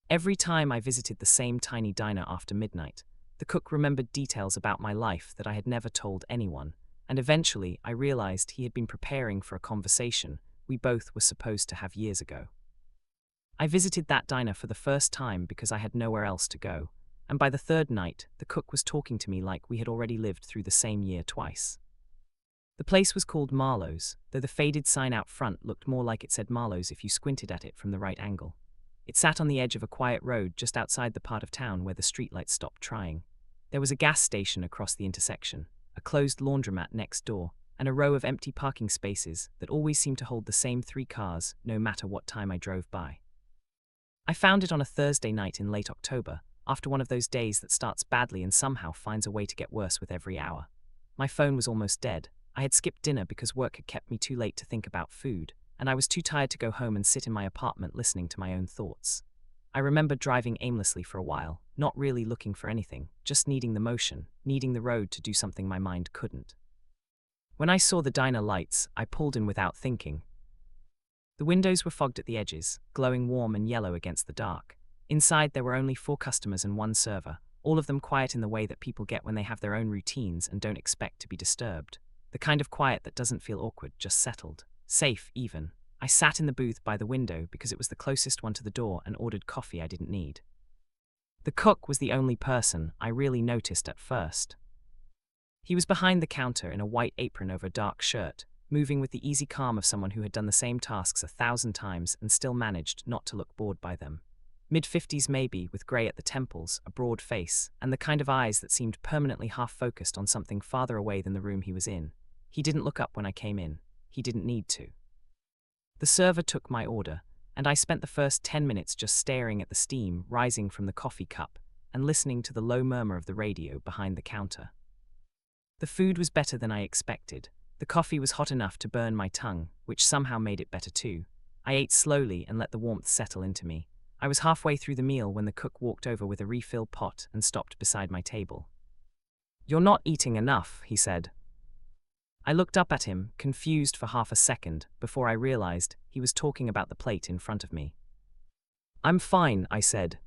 Every time I visited the same tiny diner after midnight, the cook remembered details about my life that I had never told anyone, and eventually I realized he had been preparing for a conversation we both were supposed to have years ago. I visited that diner for the first time because I had nowhere else to go, and by the third night, the cook was talking to me like we had already lived through the same year twice. The place was called Marlowe's, though the faded sign out front looked more like it said Marlowe's if you squinted at it from the right angle. It sat on the edge of a quiet road just outside the part of town where the streetlights stopped trying. There was a gas station across the intersection, a closed laundromat next door, and a row of empty parking spaces that always seemed to hold the same 3 cars no matter what time I drove by. I found it on a Thursday night in late October, after one of those days that starts badly and somehow finds a way to get worse with every hour. My phone was almost dead. I had skipped dinner because work had kept me too late to think about food, and I was too tired to go home and sit in my apartment listening to my own thoughts. I remember driving aimlessly for a while, not really looking for anything, just needing the motion, needing the road to do something my mind couldn't. When I saw the diner lights, I pulled in without thinking. The windows were fogged at the edges, glowing warm and yellow against the dark. Inside there were only 4 customers and 1 server, all of them quiet in the way that people get when they have their own routines and don't expect to be disturbed. The kind of quiet that doesn't feel awkward, just settled. Safe, even. I sat in the booth by the window because it was the closest one to the door and ordered coffee I didn't need. The cook was the only person I really noticed at first. He was behind the counter in a white apron over a dark shirt, moving with the easy calm of someone who had done the same tasks 1,000 times and still managed not to look bored by them. Mid-50s maybe, with grey at the temples, a broad face, and the kind of eyes that seemed permanently half-focused on something farther away than the room he was in. He didn't look up when I came in. He didn't need to. The server took my order, and I spent the first 10 minutes just staring at the steam rising from the coffee cup and listening to the low murmur of the radio behind the counter. The food was better than I expected. The coffee was hot enough to burn my tongue, which somehow made it better too. I ate slowly and let the warmth settle into me. I was halfway through the meal when the cook walked over with a refill pot and stopped beside my table. "You're not eating enough," he said. I looked up at him, confused for half a second, before I realized he was talking about the plate in front of me. "I'm fine," I said.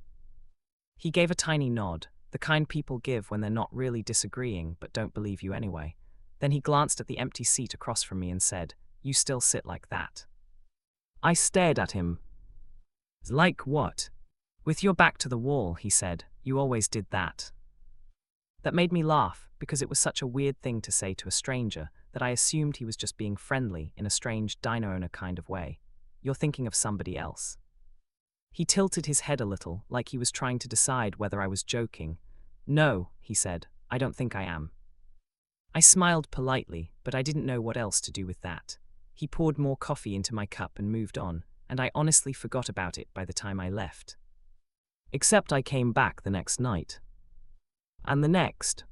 He gave a tiny nod, the kind people give when they're not really disagreeing but don't believe you anyway. Then he glanced at the empty seat across from me and said, "You still sit like that." I stared at him. "Like what?" "With your back to the wall," he said. "You always did that." That made me laugh, because it was such a weird thing to say to a stranger that I assumed he was just being friendly in a strange diner owner kind of way. "You're thinking of somebody else." He tilted his head a little, like he was trying to decide whether I was joking. "No," he said, "I don't think I am." I smiled politely, but I didn't know what else to do with that. He poured more coffee into my cup and moved on, and I honestly forgot about it by the time I left. Except I came back the next night. And the next.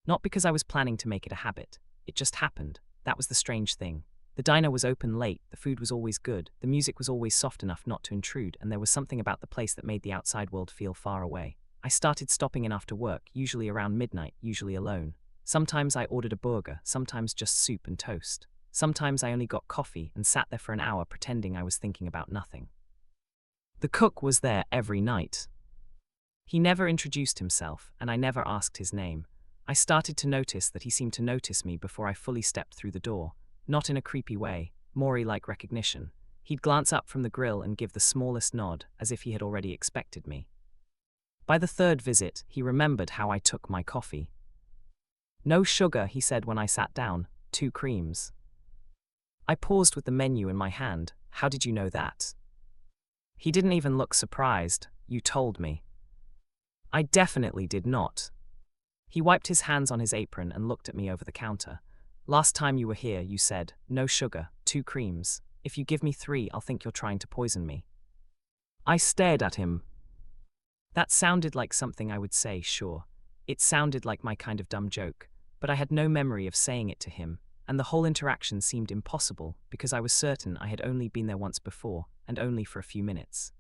Not because I was planning to make it a habit. It just happened. That was the strange thing. The diner was open late, the food was always good, the music was always soft enough not to intrude, and there was something about the place that made the outside world feel far away. I started stopping in after work, usually around midnight, usually alone. Sometimes I ordered a burger, sometimes just soup and toast. Sometimes I only got coffee and sat there for an hour pretending I was thinking about nothing. The cook was there every night. He never introduced himself, and I never asked his name. I started to notice that he seemed to notice me before I fully stepped through the door, not in a creepy way, Maury-like recognition. He'd glance up from the grill and give the smallest nod, as if he had already expected me. By the third visit, he remembered how I took my coffee. "No sugar," he said when I sat down, 2 creams. I paused with the menu in my hand. "How did you know that?" He didn't even look surprised. "You told me." I definitely did not. He wiped his hands on his apron and looked at me over the counter. "Last time you were here, you said, no sugar, 2 creams. If you give me 3, I'll think you're trying to poison me." I stared at him. That sounded like something I would say, sure. It sounded like my kind of dumb joke, but I had no memory of saying it to him, and the whole interaction seemed impossible because I was certain I had only been there once before, and only for a few minutes.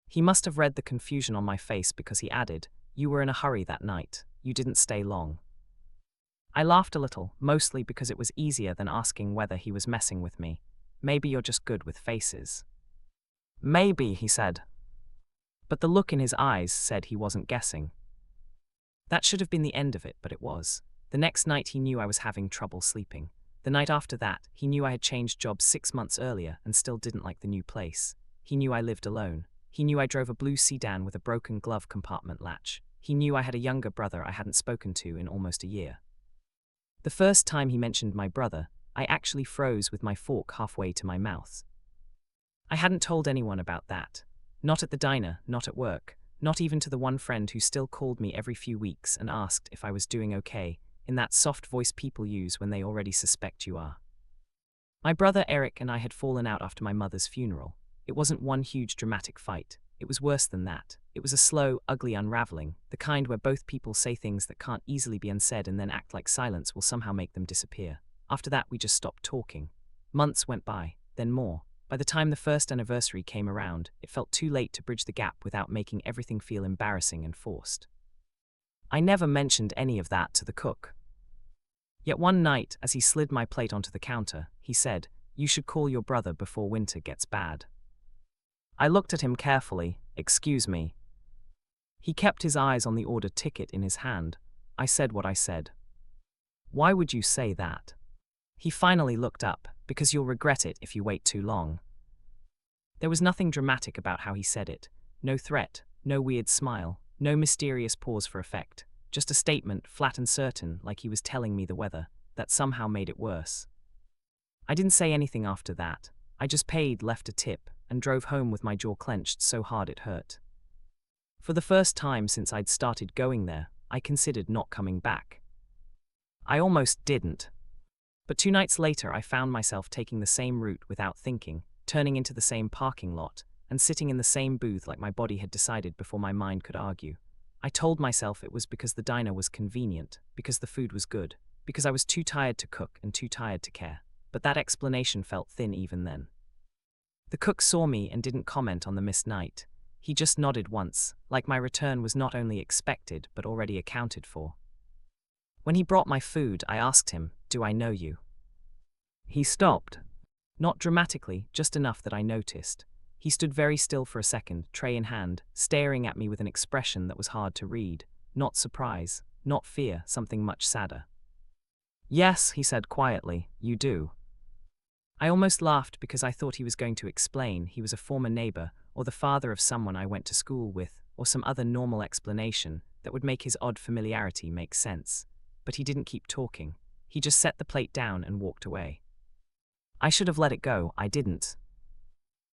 He must have read the confusion on my face because he added, "You were in a hurry that night. You didn't stay long." I laughed a little, mostly because it was easier than asking whether he was messing with me. "Maybe you're just good with faces." "Maybe," he said. But the look in his eyes said he wasn't guessing. That should have been the end of it, but it was. The next night he knew I was having trouble sleeping. The night after that, he knew I had changed jobs 6 months earlier and still didn't like the new place. He knew I lived alone. He knew I drove a blue sedan with a broken glove compartment latch. He knew I had a younger brother I hadn't spoken to in almost a year. The first time he mentioned my brother, I actually froze with my fork halfway to my mouth. I hadn't told anyone about that. Not at the diner, not at work, not even to the one friend who still called me every few weeks and asked if I was doing okay, in that soft voice people use when they already suspect you are. My brother Eric and I had fallen out after my mother's funeral. It wasn't one huge dramatic fight. It was worse than that. It was a slow, ugly unraveling, the kind where both people say things that can't easily be unsaid and then act like silence will somehow make them disappear. After that, we just stopped talking. Months went by, then more. By the time the first anniversary came around, it felt too late to bridge the gap without making everything feel embarrassing and forced. I never mentioned any of that to the cook. Yet one night, as he slid my plate onto the counter, he said, "You should call your brother before winter gets bad." I looked at him carefully. "Excuse me." He kept his eyes on the order ticket in his hand. I said what I said. "Why would you say that?" He finally looked up. "Because you'll regret it if you wait too long." There was nothing dramatic about how he said it. No threat, no weird smile, no mysterious pause for effect. Just a statement, flat and certain, like he was telling me the weather, that somehow made it worse. I didn't say anything after that. I just paid, left a tip, and drove home with my jaw clenched so hard it hurt. For the first time since I'd started going there, I considered not coming back. I almost didn't. But 2 nights later I found myself taking the same route without thinking, turning into the same parking lot, and sitting in the same booth like my body had decided before my mind could argue. I told myself it was because the diner was convenient, because the food was good, because I was too tired to cook and too tired to care. But that explanation felt thin even then. The cook saw me and didn't comment on the missed night. He just nodded once, like my return was not only expected but already accounted for. When he brought my food, I asked him, "Do I know you?" He stopped. Not dramatically, just enough that I noticed. He stood very still for a second, tray in hand, staring at me with an expression that was hard to read. Not surprise, not fear, something much sadder. "Yes," he said quietly, "you do." I almost laughed because I thought he was going to explain he was a former neighbor or the father of someone I went to school with, or some other normal explanation that would make his odd familiarity make sense. But he didn't keep talking. He just set the plate down and walked away. I should have let it go. I didn't.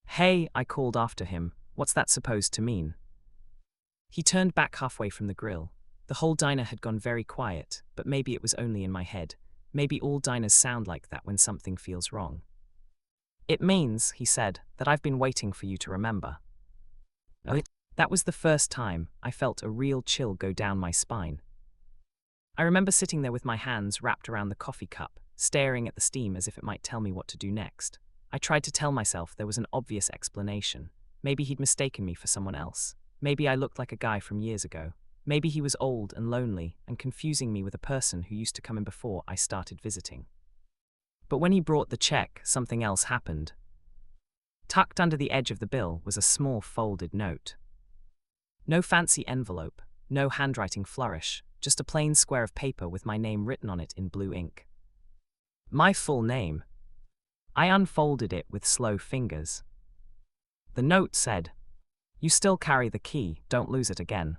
"Hey," I called after him, "what's that supposed to mean?" He turned back halfway from the grill. The whole diner had gone very quiet, but maybe it was only in my head. Maybe all diners sound like that when something feels wrong. "It means," he said, "that I've been waiting for you to remember." That was the first time I felt a real chill go down my spine. I remember sitting there with my hands wrapped around the coffee cup, staring at the steam as if it might tell me what to do next. I tried to tell myself there was an obvious explanation. Maybe he'd mistaken me for someone else. Maybe I looked like a guy from years ago. Maybe he was old and lonely and confusing me with a person who used to come in before I started visiting. But when he brought the check, something else happened. Tucked under the edge of the bill was a small folded note. No fancy envelope, no handwriting flourish, just a plain square of paper with my name written on it in blue ink. My full name. I unfolded it with slow fingers. The note said, "You still carry the key, don't lose it again."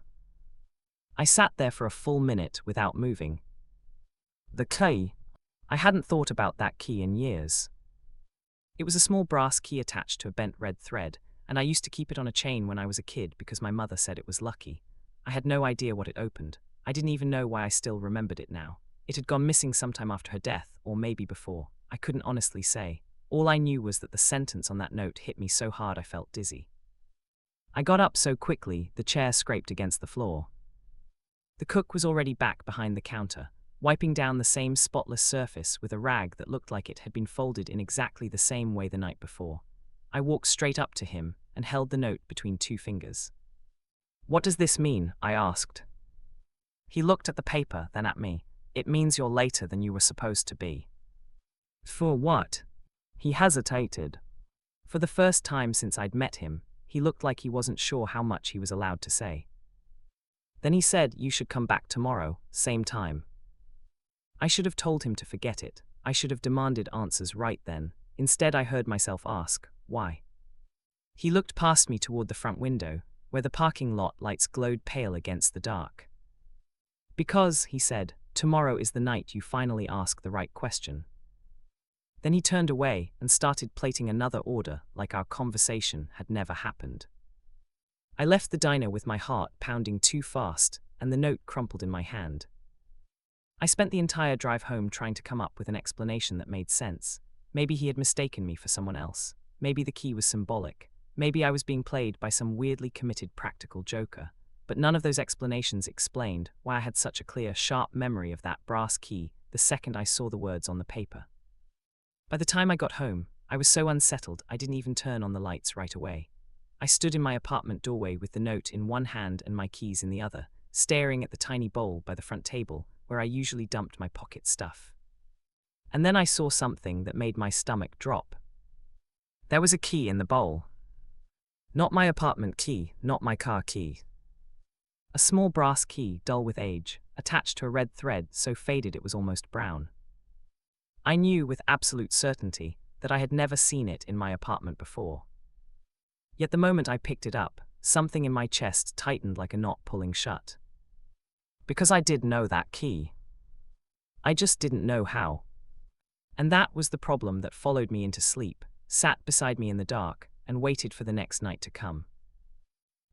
I sat there for a full minute without moving. The key? I hadn't thought about that key in years. It was a small brass key attached to a bent red thread, and I used to keep it on a chain when I was a kid because my mother said it was lucky. I had no idea what it opened. I didn't even know why I still remembered it now. It had gone missing sometime after her death, or maybe before. I couldn't honestly say. All I knew was that the sentence on that note hit me so hard I felt dizzy. I got up so quickly, the chair scraped against the floor. The cook was already back behind the counter, wiping down the same spotless surface with a rag that looked like it had been folded in exactly the same way the night before. I walked straight up to him and held the note between 2 fingers. "What does this mean?" I asked. He looked at the paper, then at me. "It means you're later than you were supposed to be." "For what?" He hesitated. For the first time since I'd met him, He looked like he wasn't sure how much he was allowed to say. Then he said, "You should come back tomorrow, same time." I should have told him to forget it. I should have demanded answers right then. Instead, I heard myself ask, "Why?" He looked past me toward the front window, where the parking lot lights glowed pale against the dark. "Because," he said, "tomorrow is the night you finally ask the right question." Then he turned away and started plating another order like our conversation had never happened. I left the diner with my heart pounding too fast and the note crumpled in my hand. I spent the entire drive home trying to come up with an explanation that made sense. Maybe he had mistaken me for someone else. Maybe the key was symbolic. Maybe I was being played by some weirdly committed practical joker. But none of those explanations explained why I had such a clear, sharp memory of that brass key the second I saw the words on the paper. By the time I got home, I was so unsettled I didn't even turn on the lights right away. I stood in my apartment doorway with the note in one hand and my keys in the other, staring at the tiny bowl by the front table where I usually dumped my pocket stuff. And then I saw something that made my stomach drop. There was a key in the bowl. Not my apartment key, not my car key. A small brass key, dull with age, attached to a red thread so faded it was almost brown. I knew with absolute certainty that I had never seen it in my apartment before. Yet the moment I picked it up, something in my chest tightened like a knot pulling shut. Because I did know that key. I just didn't know how. And that was the problem that followed me into sleep, sat beside me in the dark, and waited for the next night to come.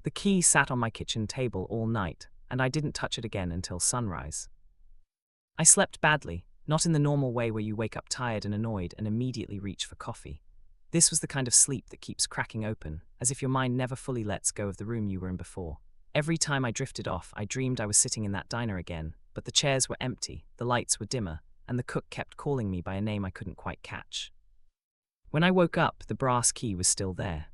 The key sat on my kitchen table all night, and I didn't touch it again until sunrise. I slept badly, not in the normal way where you wake up tired and annoyed and immediately reach for coffee. This was the kind of sleep that keeps cracking open, as if your mind never fully lets go of the room you were in before. Every time I drifted off, I dreamed I was sitting in that diner again, but the chairs were empty, the lights were dimmer, and the cook kept calling me by a name I couldn't quite catch. When I woke up, the brass key was still there.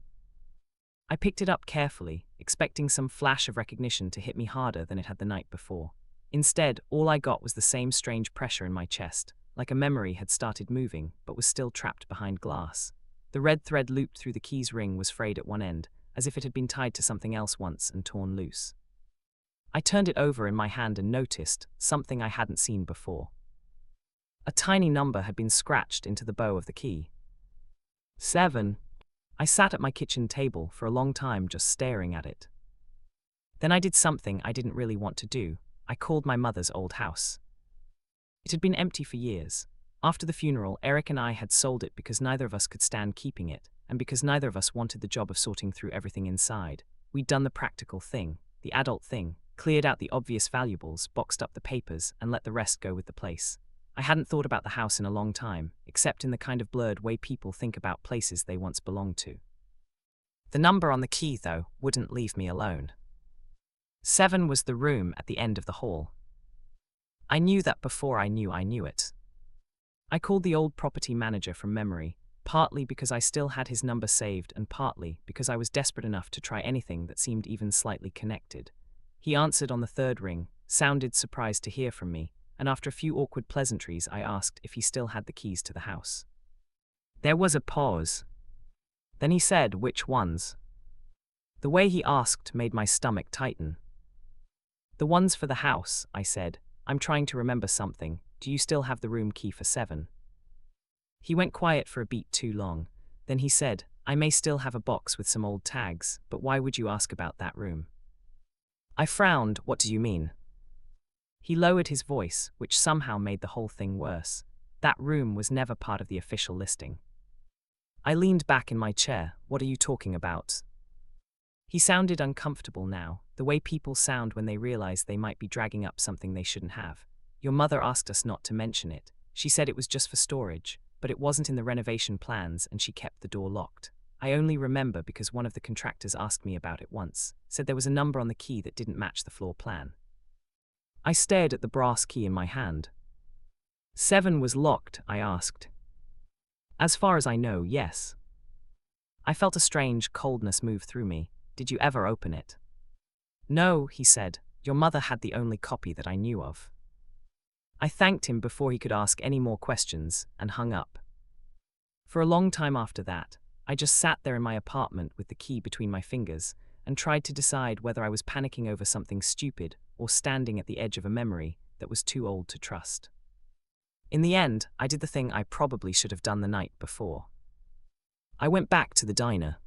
I picked it up carefully, expecting some flash of recognition to hit me harder than it had the night before. Instead, all I got was the same strange pressure in my chest, like a memory had started moving but was still trapped behind glass. The red thread looped through the key's ring was frayed at one end, as if it had been tied to something else once and torn loose. I turned it over in my hand and noticed something I hadn't seen before. A tiny number had been scratched into the bow of the key. 7. I sat at my kitchen table for a long time just staring at it. Then I did something I didn't really want to do. I called my mother's old house. It had been empty for years. After the funeral, Eric and I had sold it because neither of us could stand keeping it, and because neither of us wanted the job of sorting through everything inside. We'd done the practical thing, the adult thing, cleared out the obvious valuables, boxed up the papers, and let the rest go with the place. I hadn't thought about the house in a long time, except in the kind of blurred way people think about places they once belonged to. The number on the key, though, wouldn't leave me alone. 7 was the room at the end of the hall. I knew that before I knew it. I called the old property manager from memory, partly because I still had his number saved and partly because I was desperate enough to try anything that seemed even slightly connected. He answered on the third ring, sounded surprised to hear from me, and after a few awkward pleasantries I asked if he still had the keys to the house. There was a pause. Then he said, "Which ones?" The way he asked made my stomach tighten. "The ones for the house," I said. "I'm trying to remember something. Do you still have the room key for 7? He went quiet for a beat too long. Then he said, "I may still have a box with some old tags, but why would you ask about that room?" I frowned. "What do you mean?" He lowered his voice, which somehow made the whole thing worse. That room was never part of the official listing. I leaned back in my chair. "What are you talking about?" He sounded uncomfortable now, the way people sound when they realize they might be dragging up something they shouldn't have. "Your mother asked us not to mention it. She said it was just for storage, but it wasn't in the renovation plans and she kept the door locked. I only remember because one of the contractors asked me about it once, said there was a number on the key that didn't match the floor plan." I stared at the brass key in my hand. 7 was locked, I asked. "As far as I know, yes." I felt a strange coldness move through me. "Did you ever open it?" "No," he said. "Your mother had the only copy that I knew of." I thanked him before he could ask any more questions and hung up. For a long time after that, I just sat there in my apartment with the key between my fingers and tried to decide whether I was panicking over something stupid or standing at the edge of a memory that was too old to trust. In the end, I did the thing I probably should have done the night before. I went back to the diner.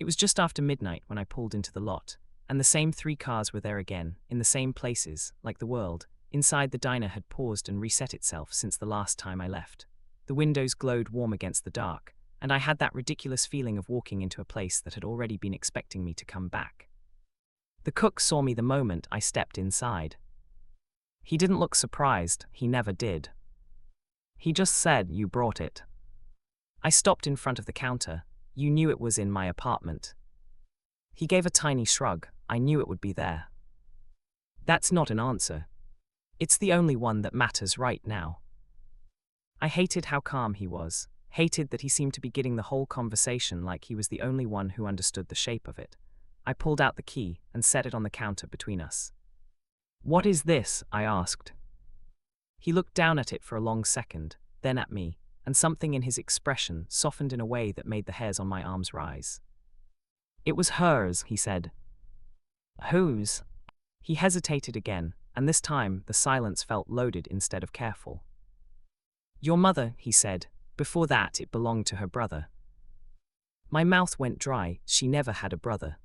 It was just after midnight when I pulled into the lot, and the same 3 cars were there again, in the same places, like the world inside the diner had paused and reset itself since the last time I left. The windows glowed warm against the dark, and I had that ridiculous feeling of walking into a place that had already been expecting me to come back. The cook saw me the moment I stepped inside. He didn't look surprised, he never did. He just said, "You brought it." I stopped in front of the counter. "You knew it was in my apartment." He gave a tiny shrug. "I knew it would be there." That's not an answer. It's the only one that matters right now. I hated how calm he was, hated that he seemed to be getting the whole conversation like he was the only one who understood the shape of it. I pulled out the key and set it on the counter between us. "What is this?" I asked. He looked down at it for a long second, then at me, and something in his expression softened in a way that made the hairs on my arms rise. "It was hers," he said. "Whose?" He hesitated again, and this time the silence felt loaded instead of careful. "Your mother," he said. "Before that, it belonged to her brother." My mouth went dry. She never had a brother.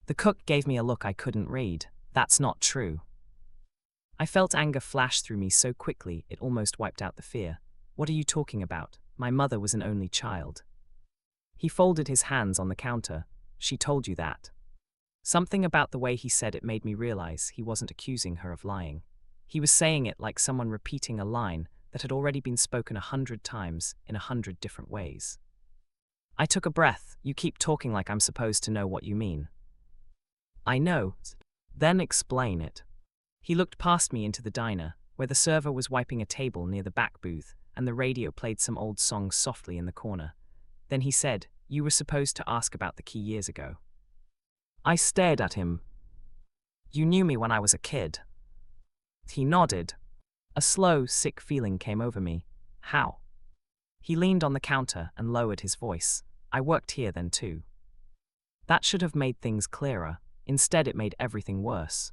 The cook gave me a look I couldn't read. "That's not true." I felt anger flash through me so quickly it almost wiped out the fear. "What are you talking about? My mother was an only child." He folded his hands on the counter. "She told you that." Something about the way he said it made me realize he wasn't accusing her of lying. He was saying it like someone repeating a line that had already been spoken 100 times in 100 different ways. I took a breath. "You keep talking like I'm supposed to know what you mean." "I know." "Then explain it." He looked past me into the diner, where the server was wiping a table near the back booth, and the radio played some old songs softly in the corner. Then he said, "You were supposed to ask about the key years ago." I stared at him. "You knew me when I was a kid." He nodded. A slow, sick feeling came over me. "How?" He leaned on the counter and lowered his voice. "I worked here then too." That should have made things clearer. Instead, it made everything worse.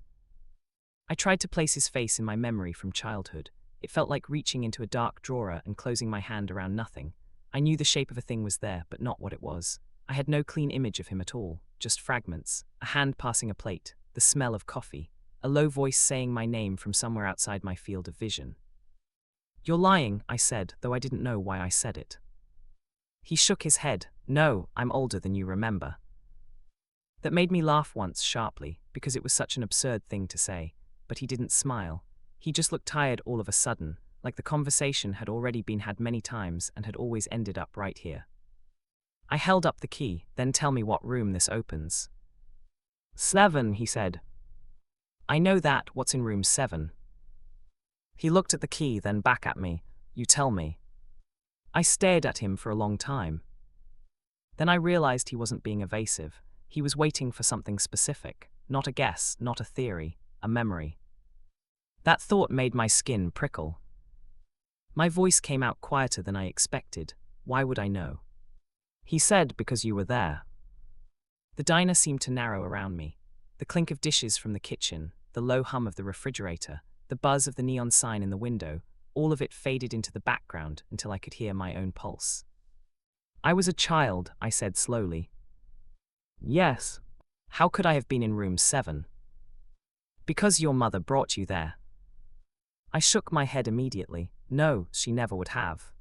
I tried to place his face in my memory from childhood. It felt like reaching into a dark drawer and closing my hand around nothing. I knew the shape of a thing was there, but not what it was. I had no clean image of him at all, just fragments, a hand passing a plate, the smell of coffee, a low voice saying my name from somewhere outside my field of vision. "You're lying," I said, though I didn't know why I said it. He shook his head. "No, I'm older than you remember." That made me laugh once sharply, because it was such an absurd thing to say, but he didn't smile. He just looked tired all of a sudden, like the conversation had already been had many times and had always ended up right here. I held up the key. "Then tell me what room this opens." 7, he said. "I know that. What's in room 7? He looked at the key, then back at me. "You tell me." I stared at him for a long time. Then I realized he wasn't being evasive. He was waiting for something specific, not a guess, not a theory, a memory. That thought made my skin prickle. My voice came out quieter than I expected. "Why would I know?" He said, "Because you were there." The diner seemed to narrow around me. The clink of dishes from the kitchen, the low hum of the refrigerator, the buzz of the neon sign in the window, all of it faded into the background until I could hear my own pulse. "I was a child," I said slowly. "Yes. How could I have been in room 7? "Because your mother brought you there." I shook my head immediately. "No, she never would have."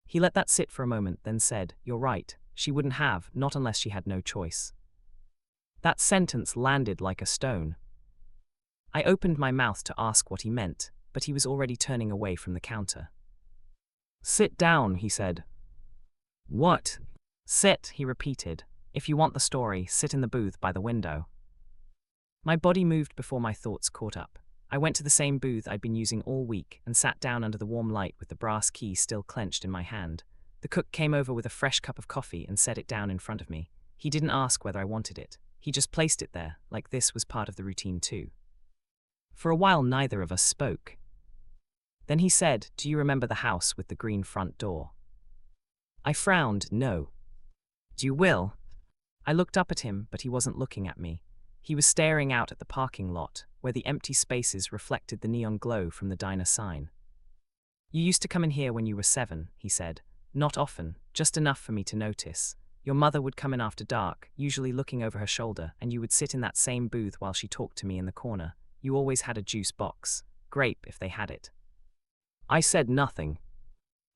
He let that sit for a moment, then said, "You're right, she wouldn't have, not unless she had no choice." That sentence landed like a stone. I opened my mouth to ask what he meant, but he was already turning away from the counter. "Sit down," he said. "What?" "Sit," he repeated. "If you want the story, sit in the booth by the window." My body moved before my thoughts caught up. I went to the same booth I'd been using all week and sat down under the warm light with the brass key still clenched in my hand. The cook came over with a fresh cup of coffee and set it down in front of me. He didn't ask whether I wanted it. He just placed it there, like this was part of the routine too. For a while, neither of us spoke. Then he said, "Do you remember the house with the green front door?" I frowned. No. You will. I looked up at him, but he wasn't looking at me. He was staring out at the parking lot, where the empty spaces reflected the neon glow from the diner sign. You used to come in here when you were 7, he said. Not often, just enough for me to notice. Your mother would come in after dark, usually looking over her shoulder, and you would sit in that same booth while she talked to me in the corner. You always had a juice box. Grape if they had it. I said nothing.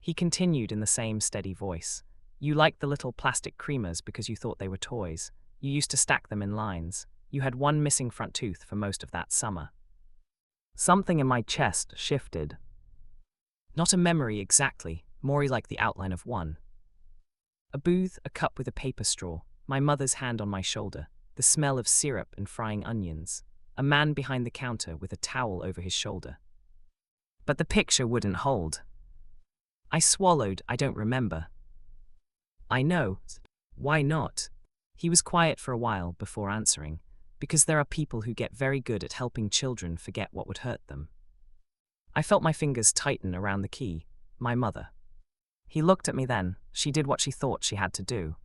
He continued in the same steady voice. You liked the little plastic creamers because you thought they were toys. You used to stack them in lines. You had one missing front tooth for most of that summer. Something in my chest shifted. Not a memory exactly, more like the outline of one. A booth, a cup with a paper straw, my mother's hand on my shoulder, the smell of syrup and frying onions, a man behind the counter with a towel over his shoulder. But the picture wouldn't hold. I swallowed. I don't remember. I know. Why not? He was quiet for a while before answering, because there are people who get very good at helping children forget what would hurt them. I felt my fingers tighten around the key. My mother. He looked at me then. She did what she thought she had to do.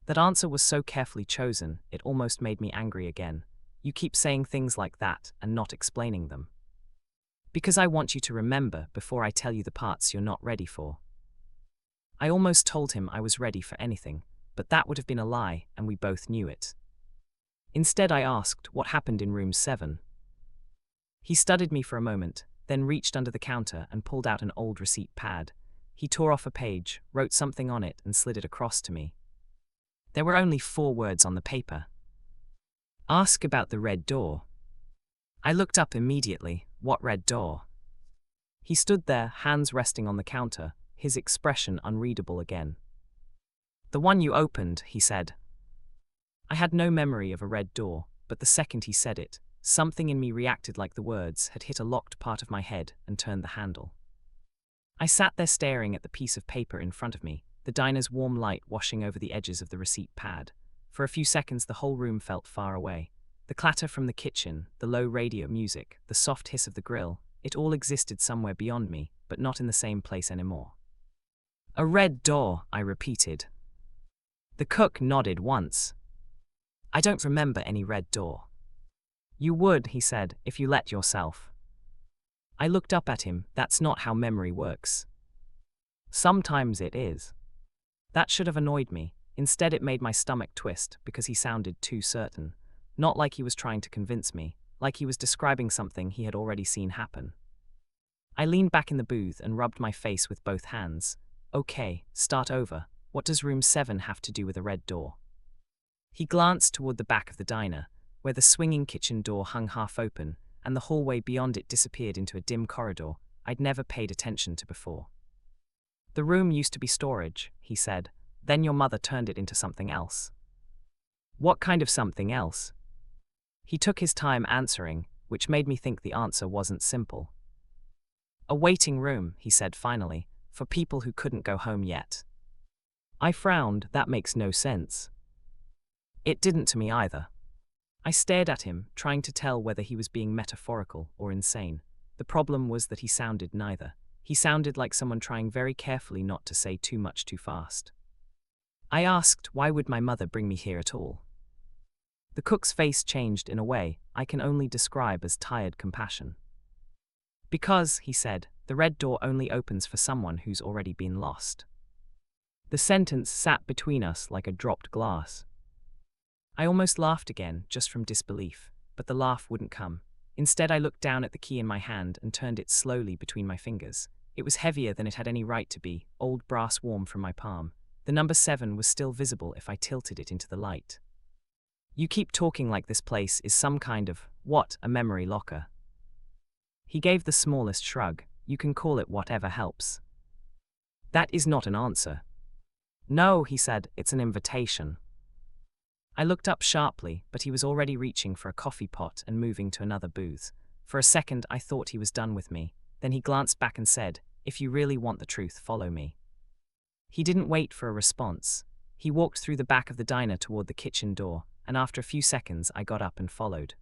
That answer was so carefully chosen, it almost made me angry again. You keep saying things like that and not explaining them. Because I want you to remember before I tell you the parts you're not ready for. I almost told him I was ready for anything, but that would have been a lie, and we both knew it. Instead, I asked what happened in room 7. He studied me for a moment, then reached under the counter and pulled out an old receipt pad. He tore off a page, wrote something on it, and slid it across to me. There were only 4 words on the paper. Ask about the red door. I looked up immediately. What red door? He stood there, hands resting on the counter, his expression unreadable again. The one you opened, he said. I had no memory of a red door, but the second he said it, something in me reacted like the words had hit a locked part of my head and turned the handle. I sat there staring at the piece of paper in front of me, the diner's warm light washing over the edges of the receipt pad. For a few seconds the whole room felt far away. The clatter from the kitchen, the low radio music, the soft hiss of the grill, it all existed somewhere beyond me, but not in the same place anymore. A red door, I repeated. The cook nodded once. I don't remember any red door. You would, he said, if you let yourself. I looked up at him. That's not how memory works. Sometimes it is. That should have annoyed me. Instead, it made my stomach twist because he sounded too certain. Not like he was trying to convince me, like he was describing something he had already seen happen. I leaned back in the booth and rubbed my face with both hands. Okay, start over. What does room 7 have to do with a red door? He glanced toward the back of the diner, where the swinging kitchen door hung half open, and the hallway beyond it disappeared into a dim corridor I'd never paid attention to before. The room used to be storage, he said. Then your mother turned it into something else. What kind of something else? He took his time answering, which made me think the answer wasn't simple. A waiting room, he said finally, for people who couldn't go home yet. I frowned. That makes no sense. It didn't to me either. I stared at him, trying to tell whether he was being metaphorical or insane. The problem was that he sounded neither. He sounded like someone trying very carefully not to say too much too fast. I asked, why would my mother bring me here at all? The cook's face changed in a way I can only describe as tired compassion. Because, he said, the red door only opens for someone who's already been lost. The sentence sat between us like a dropped glass. I almost laughed again, just from disbelief, but the laugh wouldn't come. Instead, I looked down at the key in my hand and turned it slowly between my fingers. It was heavier than it had any right to be, old brass warm from my palm. The number 7 was still visible if I tilted it into the light. You keep talking like this place is some kind of, what, a memory locker. He gave the smallest shrug. You can call it whatever helps. That is not an answer. No, he said, it's an invitation. I looked up sharply, but he was already reaching for a coffee pot and moving to another booth. For a second, I thought he was done with me. Then he glanced back and said, if you really want the truth, follow me. He didn't wait for a response. He walked through the back of the diner toward the kitchen door, and after a few seconds, I got up and followed.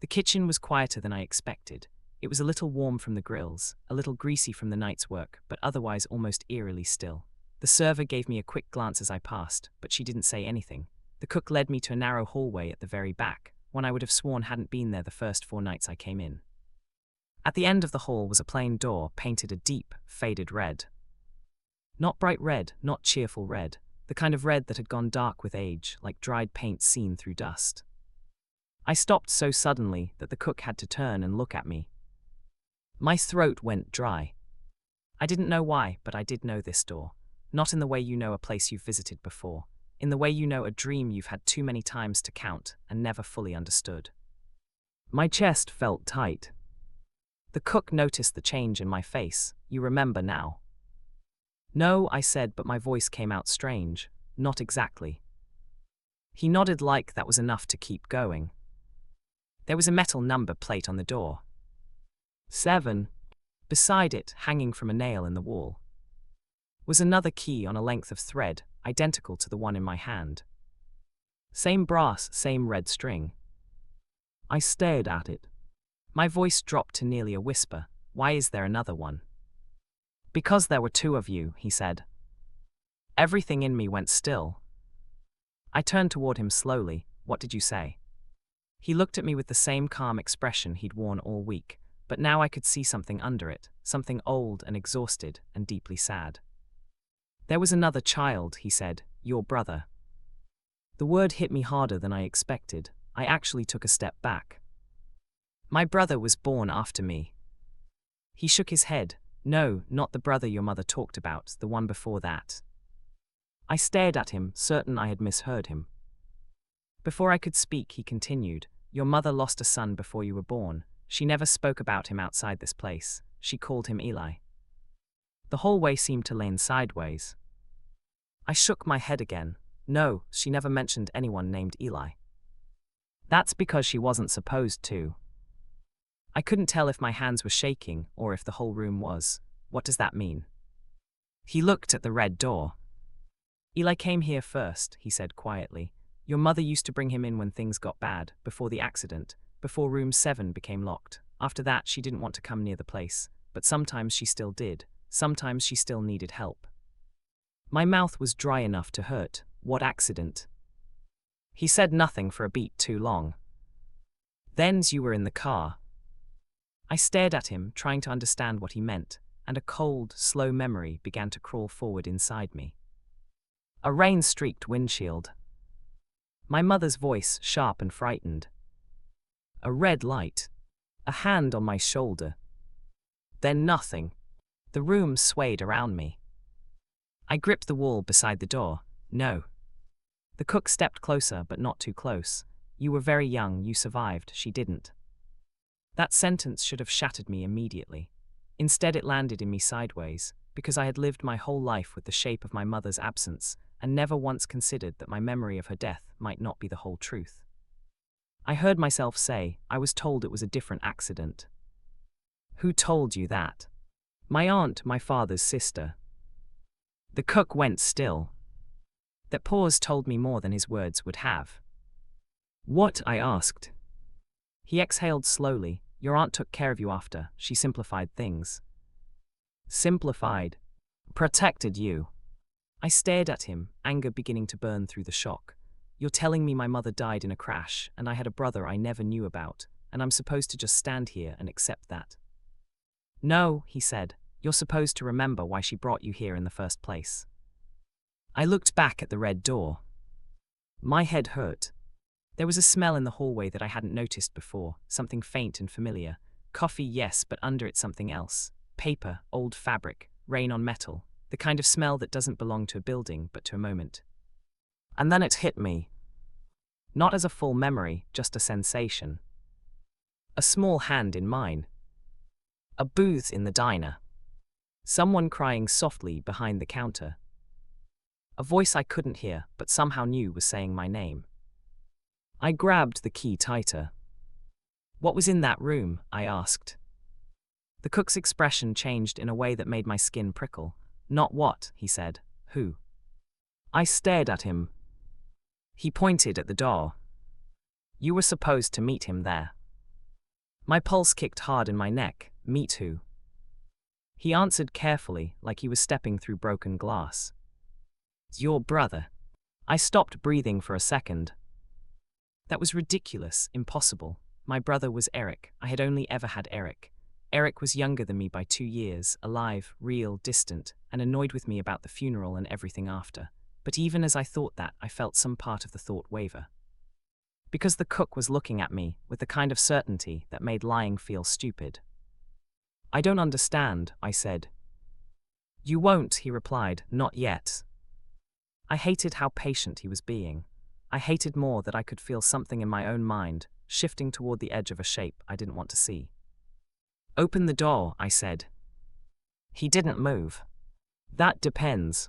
The kitchen was quieter than I expected. It was a little warm from the grills, a little greasy from the night's work, but otherwise almost eerily still. The server gave me a quick glance as I passed, but she didn't say anything. The cook led me to a narrow hallway at the very back, one I would have sworn hadn't been there the first 4 nights I came in. At the end of the hall was a plain door painted a deep, faded red. Not bright red, not cheerful red, the kind of red that had gone dark with age, like dried paint seen through dust. I stopped so suddenly that the cook had to turn and look at me. My throat went dry. I didn't know why, but I did know this door. Not in the way you know a place you've visited before, in the way you know a dream you've had too many times to count and never fully understood. My chest felt tight. The cook noticed the change in my face. You remember now? No, I said, but my voice came out strange. Not exactly. He nodded like that was enough to keep going. There was a metal number plate on the door. 7. Beside it, hanging from a nail in the wall, was another key on a length of thread, identical to the one in my hand. Same brass, same red string. I stared at it. My voice dropped to nearly a whisper. Why is there another one? Because there were 2 of you, he said. Everything in me went still. I turned toward him slowly. What did you say? He looked at me with the same calm expression he'd worn all week, but now I could see something under it, something old and exhausted and deeply sad. There was another child, he said, your brother. The word hit me harder than I expected. I actually took a step back. My brother was born after me. He shook his head. No, not the brother your mother talked about, the one before that. I stared at him, certain I had misheard him. Before I could speak, he continued, your mother lost a son before you were born. She never spoke about him outside this place. She called him Eli. The hallway seemed to lean sideways. I shook my head again. No, she never mentioned anyone named Eli. That's because she wasn't supposed to. I couldn't tell if my hands were shaking or if the whole room was. What does that mean? He looked at the red door. Eli came here first, he said quietly. Your mother used to bring him in when things got bad, before the accident, before room 7 became locked. After that, she didn't want to come near the place, but sometimes she still did. Sometimes she still needed help. My mouth was dry enough to hurt. What accident? He said nothing for a beat too long. Then's you were in the car. I stared at him, trying to understand what he meant, and a cold, slow memory began to crawl forward inside me. A rain-streaked windshield. My mother's voice, sharp and frightened. A red light. A hand on my shoulder. Then nothing. The room swayed around me. I gripped the wall beside the door. No. The cook stepped closer, but not too close. You were very young, you survived, she didn't. That sentence should have shattered me immediately. Instead, it landed in me sideways, because I had lived my whole life with the shape of my mother's absence, and never once considered that my memory of her death might not be the whole truth. I heard myself say, I was told it was a different accident. Who told you that? My aunt, my father's sister. The cook went still. That pause told me more than his words would have. What? I asked. He exhaled slowly. Your aunt took care of you after. She simplified things. Simplified. Protected you. I stared at him, anger beginning to burn through the shock. You're telling me my mother died in a crash, and I had a brother I never knew about, and I'm supposed to just stand here and accept that? No, he said. You're supposed to remember why she brought you here in the first place. I looked back at the red door. My head hurt. There was a smell in the hallway that I hadn't noticed before, something faint and familiar. Coffee, yes, but under it something else. Paper, old fabric, rain on metal, the kind of smell that doesn't belong to a building but to a moment. And then it hit me. Not as a full memory, just a sensation. A small hand in mine. A booth in the diner. Someone crying softly behind the counter. A voice I couldn't hear, but somehow knew was saying my name. I grabbed the key tighter. What was in that room? I asked. The cook's expression changed in a way that made my skin prickle. Not what, he said. Who? I stared at him. He pointed at the door. You were supposed to meet him there. My pulse kicked hard in my neck. Meet who? He answered carefully, like he was stepping through broken glass. Your brother. I stopped breathing for a second. That was ridiculous, impossible. My brother was Eric. I had only ever had Eric. Eric was younger than me by 2 years, alive, real, distant, and annoyed with me about the funeral and everything after. But even as I thought that, I felt some part of the thought waver. Because the cook was looking at me with the kind of certainty that made lying feel stupid. I don't understand, I said. You won't, he replied, not yet. I hated how patient he was being. I hated more that I could feel something in my own mind, shifting toward the edge of a shape I didn't want to see. Open the door, I said. He didn't move. That depends.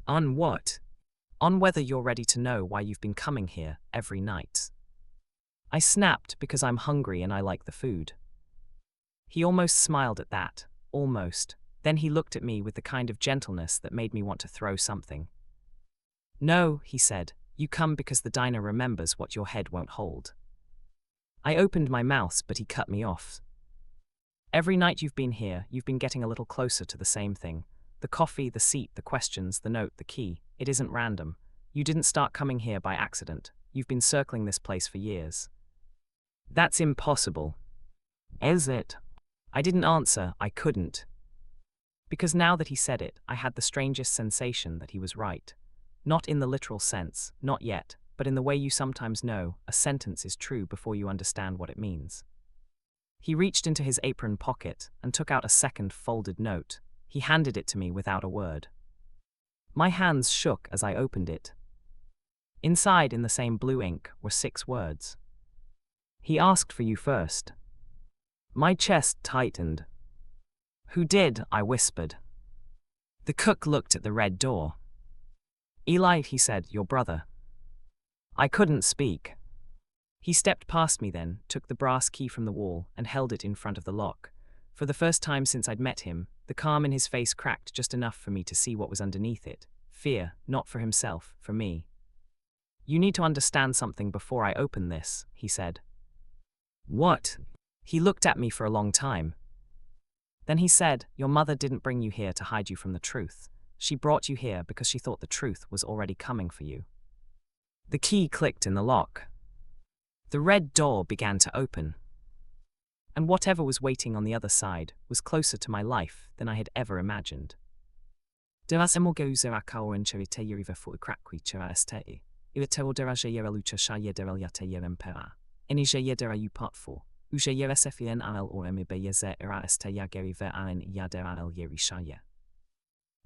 On what? On whether you're ready to know why you've been coming here every night. I snapped because I'm hungry and I like the food. He almost smiled at that, almost. Then he looked at me with the kind of gentleness that made me want to throw something. No, he said, you come because the diner remembers what your head won't hold. I opened my mouth, but he cut me off. Every night you've been here, you've been getting a little closer to the same thing. The coffee, the seat, the questions, the note, the key. It isn't random. You didn't start coming here by accident. You've been circling this place for years. That's impossible. Is it? I didn't answer. I couldn't. Because now that he said it, I had the strangest sensation that he was right. Not in the literal sense, not yet, but in the way you sometimes know a sentence is true before you understand what it means. He reached into his apron pocket and took out a second folded note. He handed it to me without a word. My hands shook as I opened it. Inside, in the same blue ink, were 6 words. He asked for you first. My chest tightened. Who did? I whispered. The cook looked at the red door. Eli, he said, your brother. I couldn't speak. He stepped past me then, took the brass key from the wall, and held it in front of the lock. For the first time since I'd met him, the calm in his face cracked just enough for me to see what was underneath it. Fear, not for himself, for me. You need to understand something before I open this, he said. What? He looked at me for a long time. Then he said, your mother didn't bring you here to hide you from the truth. She brought you here because she thought the truth was already coming for you. The key clicked in the lock. The red door began to open. And whatever was waiting on the other side was closer to my life than I had ever imagined.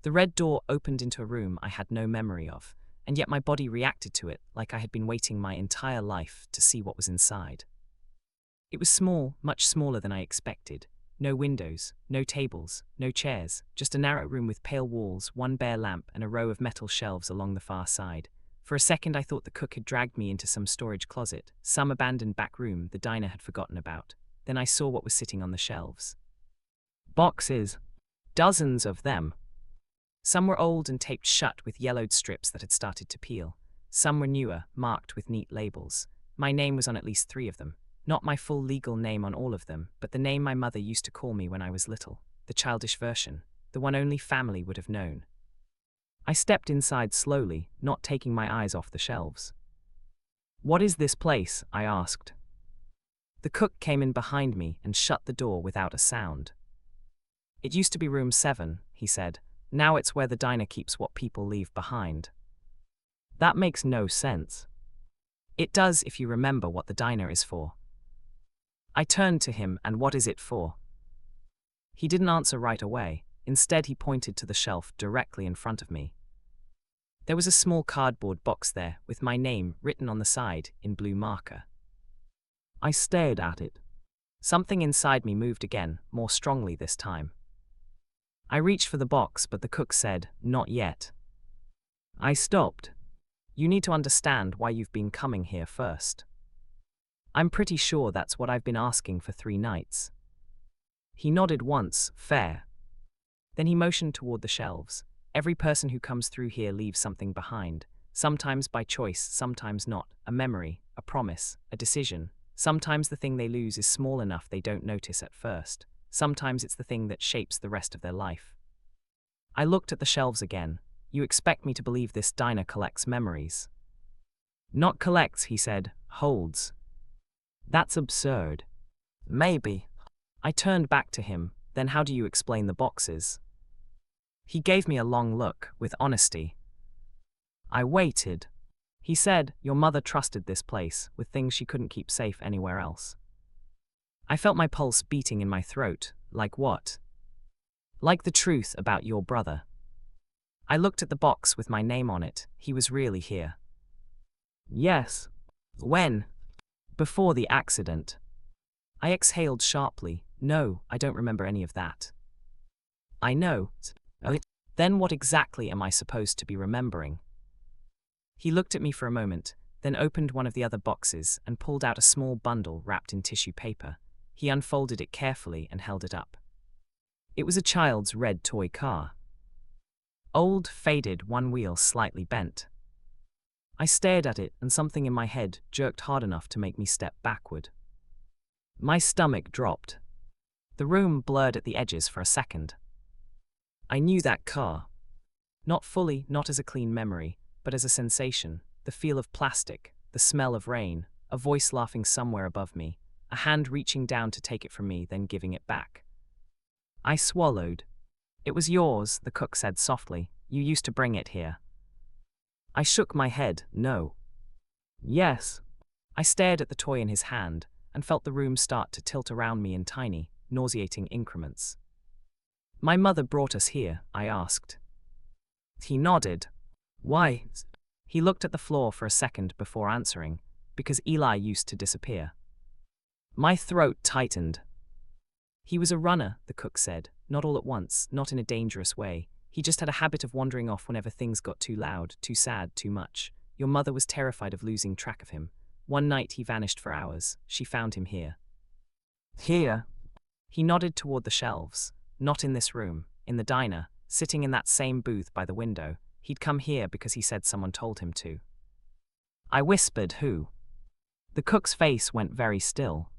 The red door opened into a room I had no memory of, and yet my body reacted to it like I had been waiting my entire life to see what was inside. It was small, much smaller than I expected. No windows, no tables, no chairs, just a narrow room with pale walls, one bare lamp, and a row of metal shelves along the far side. For a second I thought the cook had dragged me into some storage closet, some abandoned back room the diner had forgotten about. Then I saw what was sitting on the shelves. Boxes. Dozens of them. Some were old and taped shut with yellowed strips that had started to peel. Some were newer, marked with neat labels. My name was on at least 3 of them. Not my full legal name on all of them, but the name my mother used to call me when I was little. The childish version. The one only family would have known. I stepped inside slowly, not taking my eyes off the shelves. What is this place? I asked. The cook came in behind me and shut the door without a sound. It used to be room 7, he said. Now it's where the diner keeps what people leave behind. That makes no sense. It does if you remember what the diner is for. I turned to him, and what is it for? He didn't answer right away. Instead, he pointed to the shelf directly in front of me. There was a small cardboard box there with my name written on the side in blue marker. I stared at it. Something inside me moved again, more strongly this time. I reached for the box, but the cook said, not yet. I stopped. You need to understand why you've been coming here first. I'm pretty sure that's what I've been asking for 3 nights. He nodded once, fair. Then he motioned toward the shelves. Every person who comes through here leaves something behind, sometimes by choice, sometimes not. A memory, a promise, a decision. Sometimes the thing they lose is small enough they don't notice at first. Sometimes it's the thing that shapes the rest of their life. I looked at the shelves again. You expect me to believe this diner collects memories. Not collects, he said, holds. That's absurd. Maybe. I turned back to him. Then how do you explain the boxes? He gave me a long look, with honesty. I waited. He said, your mother trusted this place, with things she couldn't keep safe anywhere else. I felt my pulse beating in my throat. Like what? Like the truth about your brother. I looked at the box with my name on it. He was really here. Yes. When? Before the accident. I exhaled sharply. No, I don't remember any of that. I know. Then what exactly am I supposed to be remembering? He looked at me for a moment, then opened one of the other boxes and pulled out a small bundle wrapped in tissue paper. He unfolded it carefully and held it up. It was a child's red toy car. Old, faded, one wheel slightly bent. I stared at it and something in my head jerked hard enough to make me step backward. My stomach dropped. The room blurred at the edges for a second. I knew that car. Not fully, not as a clean memory, but as a sensation, the feel of plastic, the smell of rain, a voice laughing somewhere above me, a hand reaching down to take it from me, then giving it back. I swallowed. It was yours, the cook said softly. You used to bring it here. I shook my head. No. Yes. I stared at the toy in his hand and felt the room start to tilt around me in tiny, nauseating increments. My mother brought us here, I asked. He nodded. Why? He looked at the floor for a second before answering, because Eli used to disappear. My throat tightened. He was a runner, the cook said, not all at once, not in a dangerous way. He just had a habit of wandering off whenever things got too loud, too sad, too much. Your mother was terrified of losing track of him. One night he vanished for hours. She found him here. Here? He nodded toward the shelves. Not in this room, in the diner, sitting in that same booth by the window. He'd come here because he said someone told him to. I whispered, who? The cook's face went very still.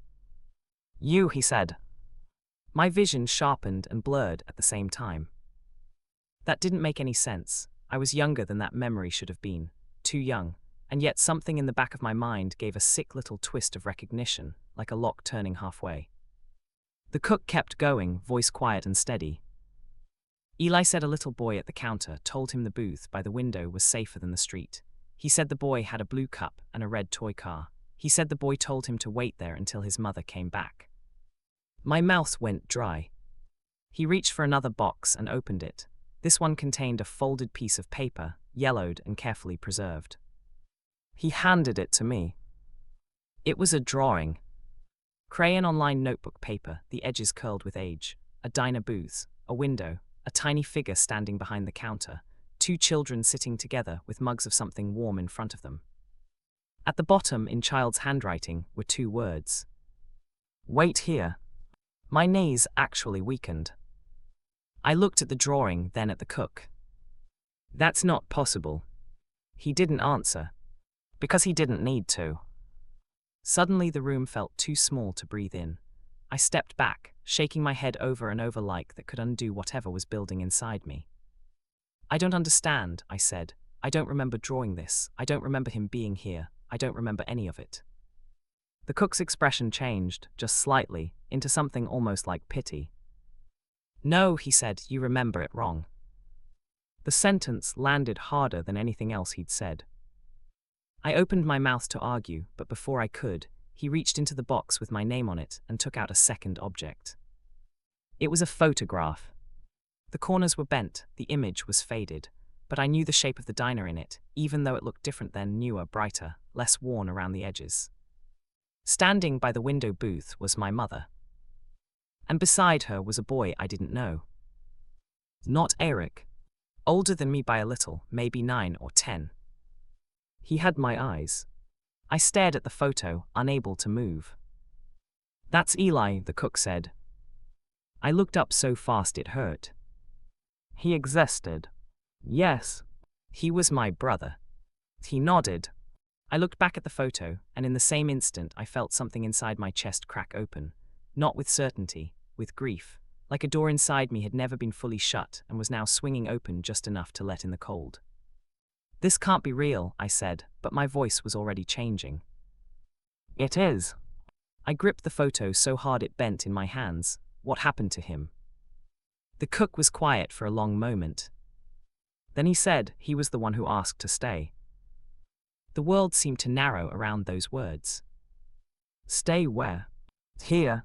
You, he said. My vision sharpened and blurred at the same time. That didn't make any sense. I was younger than that memory should have been. Too young. And yet something in the back of my mind gave a sick little twist of recognition, like a lock turning halfway. The cook kept going, voice quiet and steady. Eli said a little boy at the counter told him the booth by the window was safer than the street. He said the boy had a blue cup and a red toy car. He said the boy told him to wait there until his mother came back. My mouth went dry. He reached for another box and opened it. This one contained a folded piece of paper, yellowed and carefully preserved. He handed it to me. It was a drawing. Crayon-on-line notebook paper, the edges curled with age, a diner booth, a window, a tiny figure standing behind the counter, two children sitting together with mugs of something warm in front of them. At the bottom, in child's handwriting, were two words. Wait here. My knees actually weakened. I looked at the drawing, then at the cook. That's not possible. He didn't answer. Because he didn't need to. Suddenly the room felt too small to breathe in. I stepped back, shaking my head over and over like that could undo whatever was building inside me. I don't understand, I said. I don't remember drawing this. I don't remember him being here. I don't remember any of it. The cook's expression changed, just slightly, into something almost like pity. No, he said, you remember it wrong. The sentence landed harder than anything else he'd said. I opened my mouth to argue, but before I could, he reached into the box with my name on it and took out a second object. It was a photograph. The corners were bent, the image was faded, but I knew the shape of the diner in it, even though it looked different then, newer, brighter, less worn around the edges. Standing by the window booth was my mother. And beside her was a boy I didn't know. Not Eric. Older than me by a little, maybe 9 or 10. He had my eyes. I stared at the photo, unable to move. That's Eli, the cook said. I looked up so fast it hurt. He existed. Yes. He was my brother. He nodded. I looked back at the photo, and in the same instant I felt something inside my chest crack open. Not with certainty, with grief. like a door inside me had never been fully shut and was now swinging open just enough to let in the cold. "This can't be real," I said, but my voice was already changing. "It is." I gripped the photo so hard it bent in my hands. What happened to him? The cook was quiet for a long moment. Then he said he was the one who asked to stay. The world seemed to narrow around those words. "Stay where?" "Here."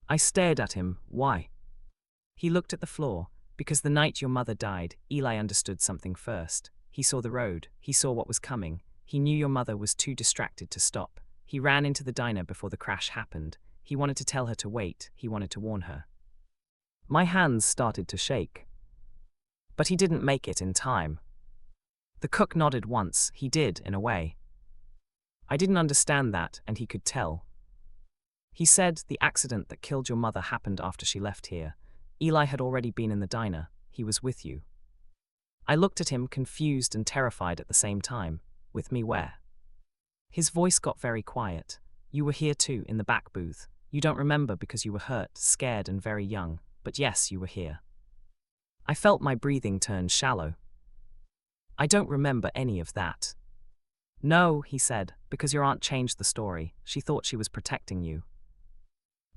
I stared at him. "Why?" He looked at the floor. "Because the night your mother died, Eli understood something first. He saw the road. He saw what was coming. He knew your mother was too distracted to stop. He ran into the diner before the crash happened. He wanted to tell her to wait. He wanted to warn her." My hands started to shake. "But he didn't make it in time." The cook nodded once. "He did, in a way." I didn't understand that, and he could tell. "He said the accident that killed your mother happened after she left here. Eli had already been in the diner. He was with you." I looked at him, confused and terrified at the same time. "With me where?" His voice got very quiet. "You were here too, in the back booth. You don't remember because you were hurt, scared and very young, but yes, you were here." I felt my breathing turn shallow. "I don't remember any of that." "No," he said, "because your aunt changed the story. She thought she was protecting you."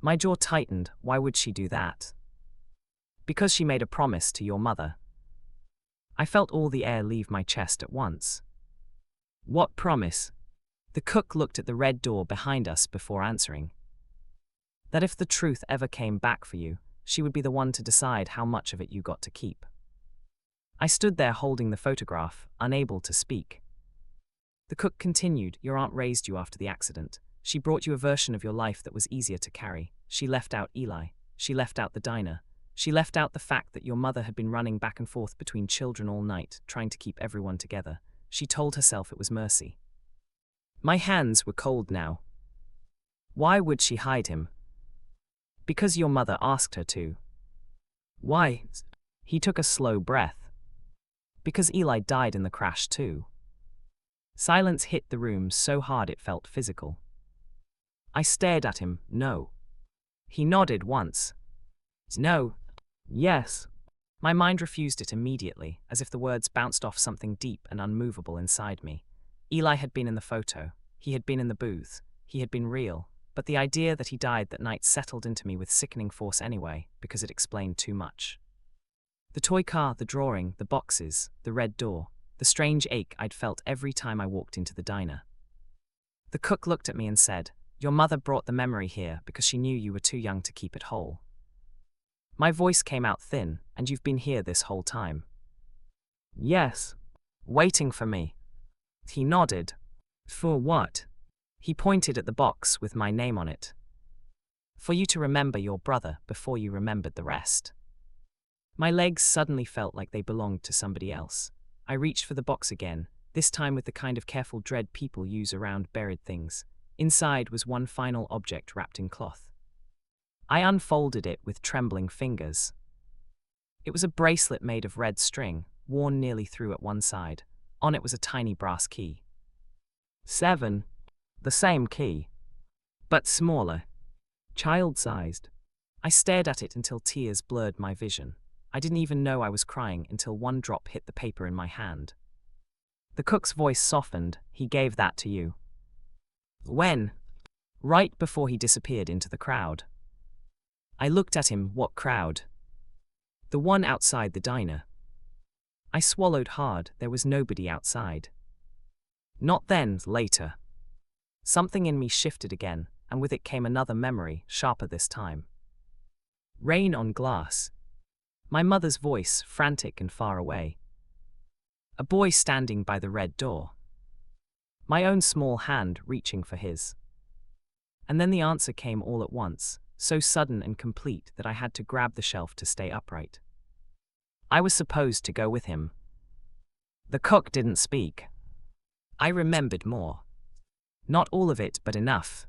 My jaw tightened. "Why would she do that?" "Because she made a promise to your mother." I felt all the air leave my chest at once. "What promise?" The cook looked at the red door behind us before answering. "That if the truth ever came back for you, she would be the one to decide how much of it you got to keep." I stood there holding the photograph, unable to speak. The cook continued. "Your aunt raised you after the accident. She brought you a version of your life that was easier to carry. She left out Eli. She left out the diner. She left out the fact that your mother had been running back and forth between children all night, trying to keep everyone together. She told herself it was mercy." My hands were cold now. "Why would she hide him?" "Because your mother asked her to." "Why?" He took a slow breath. "Because Eli died in the crash too." Silence hit the room so hard it felt physical. I stared at him. "No." He nodded once. "No." "Yes." My mind refused it immediately, as if the words bounced off something deep and unmovable inside me. Eli had been in the photo. He had been in the booth. He had been real. But the idea that he died that night settled into me with sickening force anyway, because it explained too much. The toy car, the drawing, the boxes, the red door, the strange ache I'd felt every time I walked into the diner. The cook looked at me and said, "Your mother brought the memory here because she knew you were too young to keep it whole." My voice came out thin. "And you've been here this whole time?" "Yes." "Waiting for me?" He nodded. "For what?" He pointed at the box with my name on it. "For you to remember your brother before you remembered the rest." My legs suddenly felt like they belonged to somebody else. I reached for the box again, this time with the kind of careful dread people use around buried things. Inside was one final object wrapped in cloth. I unfolded it with trembling fingers. It was a bracelet made of red string, worn nearly through at one side. On it was a tiny brass key. 7. The same key, but smaller. Child-sized. I stared at it until tears blurred my vision. I didn't even know I was crying until one drop hit the paper in my hand. The cook's voice softened. "He gave that to you." "When?" "Right before he disappeared into the crowd." I looked at him. "What crowd?" "The one outside the diner." I swallowed hard. There was nobody outside. "Not then, later." Something in me shifted again, and with it came another memory, sharper this time. Rain on glass. My mother's voice, frantic and far away. A boy standing by the red door. My own small hand reaching for his. And then the answer came all at once, so sudden and complete that I had to grab the shelf to stay upright. I was supposed to go with him. The cook didn't speak. I remembered more. Not all of it, but enough.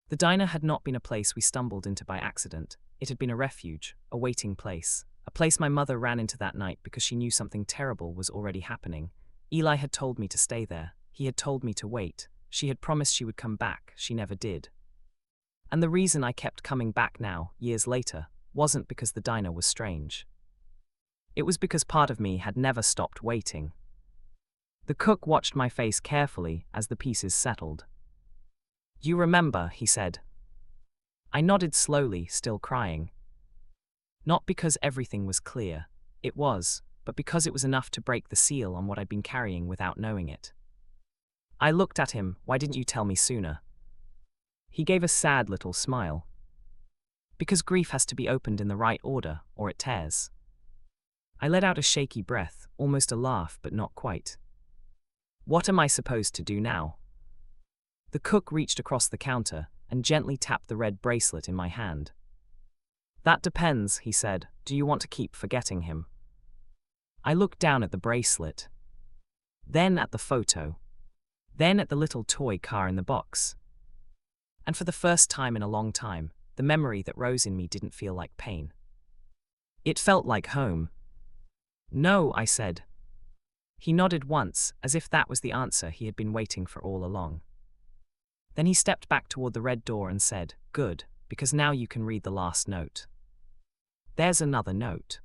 The diner had not been a place we stumbled into by accident. It had been a refuge, a waiting place, a place my mother ran into that night because she knew something terrible was already happening. Eli had told me to stay there. He had told me to wait. She had promised she would come back. She never did. And the reason I kept coming back now, years later, wasn't because the diner was strange. It was because part of me had never stopped waiting. The cook watched my face carefully as the pieces settled. "You remember," he said. I nodded slowly, still crying. Not because everything was clear. It was, but because it was enough to break the seal on what I'd been carrying without knowing it. I looked at him. "Why didn't you tell me sooner?" He gave a sad little smile. "Because grief has to be opened in the right order, or it tears." I let out a shaky breath, almost a laugh, but not quite. "What am I supposed to do now?" The cook reached across the counter and gently tapped the red bracelet in my hand. "That depends," he said. "Do you want to keep forgetting him?" I looked down at the bracelet, then at the photo, then at the little toy car in the box. And for the first time in a long time, the memory that rose in me didn't feel like pain. It felt like home. "No," I said. He nodded once, as if that was the answer he had been waiting for all along. Then he stepped back toward the red door and said, "Good, because now you can read the last note." "There's another note."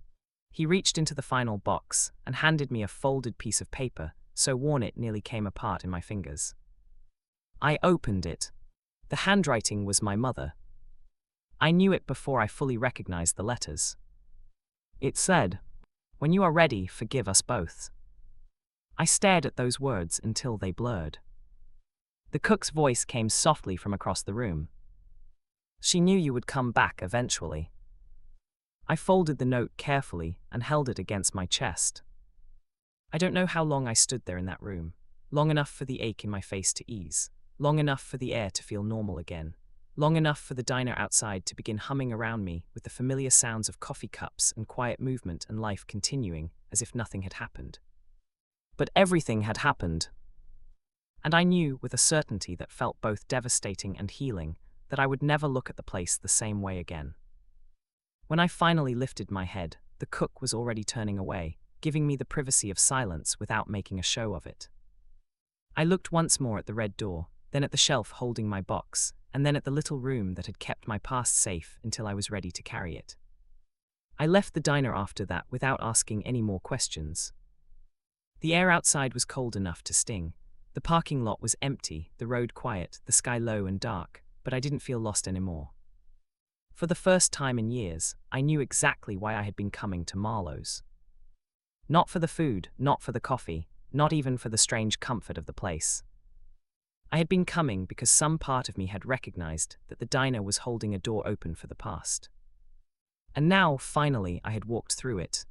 He reached into the final box and handed me a folded piece of paper, so worn it nearly came apart in my fingers. I opened it. The handwriting was my mother. I knew it before I fully recognized the letters. It said, "When you are ready, forgive us both." I stared at those words until they blurred. The cook's voice came softly from across the room. "She knew you would come back eventually." I folded the note carefully and held it against my chest. I don't know how long I stood there in that room. Long enough for the ache in my face to ease. Long enough for the air to feel normal again. Long enough for the diner outside to begin humming around me with the familiar sounds of coffee cups and quiet movement and life continuing as if nothing had happened. But everything had happened. And I knew with a certainty that felt both devastating and healing that I would never look at the place the same way again. When I finally lifted my head, the cook was already turning away, giving me the privacy of silence without making a show of it. I looked once more at the red door, then at the shelf holding my box, and then at the little room that had kept my past safe until I was ready to carry it. I left the diner after that without asking any more questions. The air outside was cold enough to sting. The parking lot was empty, the road quiet, the sky low and dark, but I didn't feel lost anymore. For the first time in years, I knew exactly why I had been coming to Marlowe's. Not for the food, not for the coffee, not even for the strange comfort of the place. I had been coming because some part of me had recognized that the diner was holding a door open for the past. And now, finally, I had walked through it,